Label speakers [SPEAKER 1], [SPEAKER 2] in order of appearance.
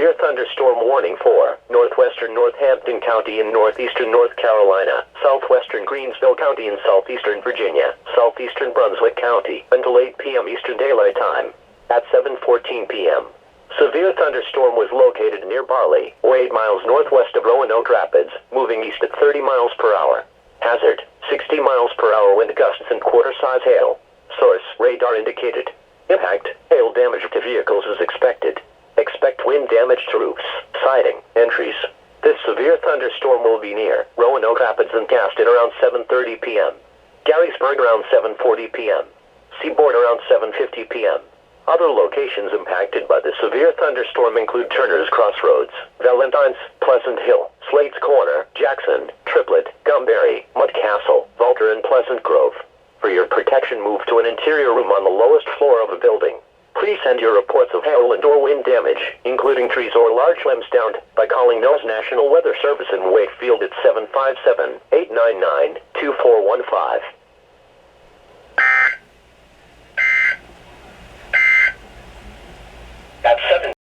[SPEAKER 1] severe thunderstorm warning for northwestern Northampton County in northeastern North Carolina, southwestern Greensville County in southeastern Virginia, southeastern Brunswick County until 8 p.m. Eastern Daylight Time. At 7:14 p.m. Severe thunderstorm was located near Barley, or 8 miles northwest of Roanoke Rapids, moving east at 30 miles per hour. Hazard, 60 miles per hour wind gusts and quarter-size hail. Source, radar indicated. Impact, hail damage to vehicles is expected. Expect wind damage to roofs, siding, and trees. This severe thunderstorm will be near Roanoke Rapids and Gaston around 7:30 p.m. Garysburg around 7:40 p.m. Seaboard around 7:50 p.m. Other locations impacted by the severe thunderstorm include Turner's Crossroads, Valentine's, Pleasant Hill, Slate's Corner, Jackson, Triplet, Gumberry, Mudcastle, Vulture, and Pleasant Grove. For your protection, move to an interior room on the lowest floor of a building. Please send your reports of hail and or wind damage, including trees or large limbs downed, by calling NOAA's National Weather Service in Wakefield at 757-899-2415.